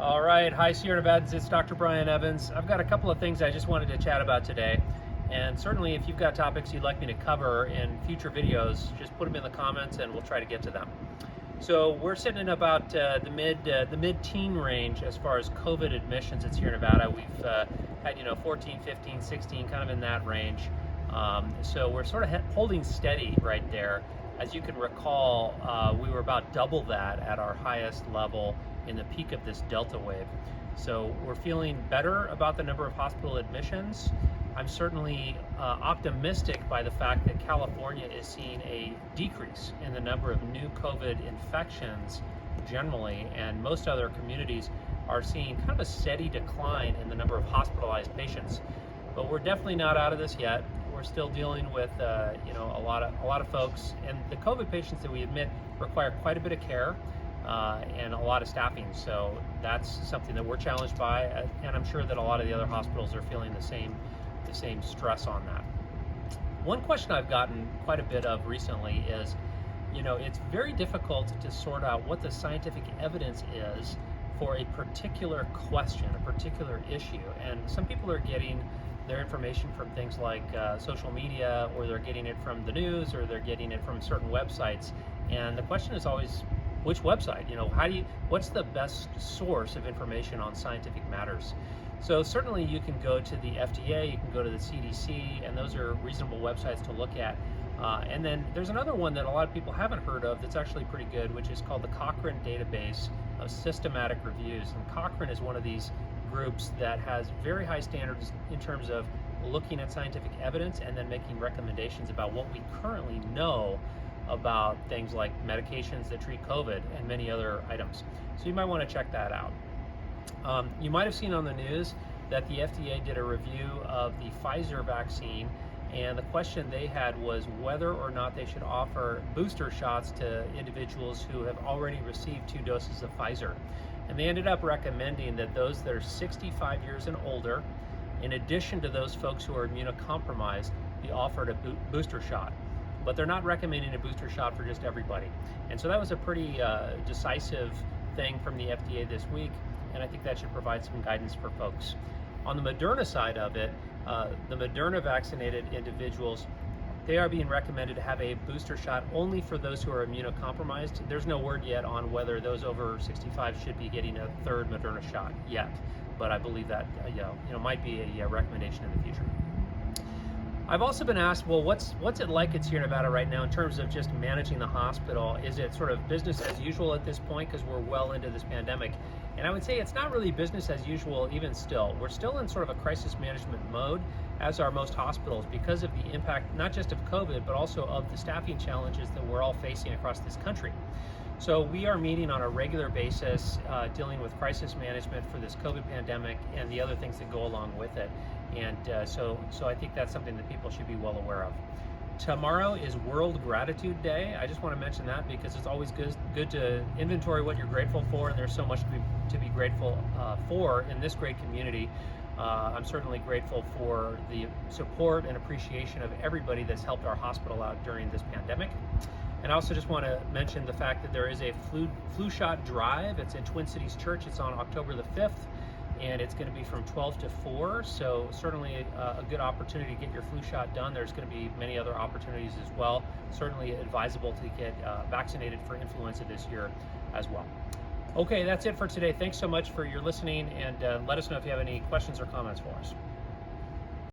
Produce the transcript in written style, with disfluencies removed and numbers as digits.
All right, hi Sierra Nevadans, it's Dr. Brian Evans. I've got a couple of things I just wanted to chat about today. And certainly if you've got topics you'd like me to cover in future videos, just put them in the comments and we'll try to get to them. So we're sitting in about the mid-teen range as far as COVID admissions in Sierra Nevada. We've had 14, 15, 16, kind of in that range. So we're sort of holding steady right there. As you can recall, we were about double that at our highest level in the peak of this Delta wave. So we're feeling better about the number of hospital admissions. I'm certainly optimistic by the fact that California is seeing a decrease in the number of new COVID infections generally, and most other communities are seeing kind of a steady decline in the number of hospitalized patients. But we're definitely not out of this yet. We're still dealing with a lot of folks, and the COVID patients that we admit require quite a bit of care and a lot of staffing. So that's something that we're challenged by, and I'm sure that a lot of the other hospitals are feeling the same stress on that. One question I've gotten quite a bit of recently is, it's very difficult to sort out what the scientific evidence is for a particular question, a particular issue. And some people are getting their information from things like social media, or they're getting it from the news, or they're getting it from certain websites. And the question is always, which website? What's the best source of information on scientific matters? So certainly you can go to the FDA, you can go to the CDC, and those are reasonable websites to look at. And then there's another one that a lot of people haven't heard of that's actually pretty good, which is called the Cochrane Database of Systematic Reviews. And Cochrane is one of these groups that has very high standards in terms of looking at scientific evidence and then making recommendations about what we currently know about things like medications that treat COVID and many other items. So you might want to check that out. You might have seen on the news that the FDA did a review of the Pfizer vaccine, and the question they had was whether or not they should offer booster shots to individuals who have already received 2 doses of Pfizer. And they ended up recommending that those that are 65 years and older, in addition to those folks who are immunocompromised, be offered a booster shot. But they're not recommending a booster shot for just everybody. And so that was a pretty decisive thing from the FDA this week, and I think that should provide some guidance for folks. On the Moderna side of it, the Moderna vaccinated individuals, they are being recommended to have a booster shot only for those who are immunocompromised. There's no word yet on whether those over 65 should be getting a 3rd Moderna shot yet, but I believe that might be a recommendation in the future. I've also been asked, well, what's it like at Sierra Nevada right now in terms of just managing the hospital? Is it sort of business as usual at this point because we're well into this pandemic? And I would say it's not really business as usual even still. We're still in sort of a crisis management mode, as are most hospitals, because of the impact not just of COVID, but also of the staffing challenges that we're all facing across this country. So we are meeting on a regular basis, dealing with crisis management for this COVID pandemic and the other things that go along with it. And so I think that's something that people should be well aware of. Tomorrow is World Gratitude Day. I just want to mention that because it's always good to inventory what you're grateful for, and there's so much to be grateful for in this great community. I'm certainly grateful for the support and appreciation of everybody that's helped our hospital out during this pandemic. And I also just want to mention the fact that there is a flu shot drive. It's in Twin Cities Church. It's on October the 5th. And it's going to be from 12 to 4, so certainly a good opportunity to get your flu shot done. There's going to be many other opportunities as well. Certainly advisable to get vaccinated for influenza this year as well. Okay, that's it for today. Thanks so much for your listening, and let us know if you have any questions or comments for us.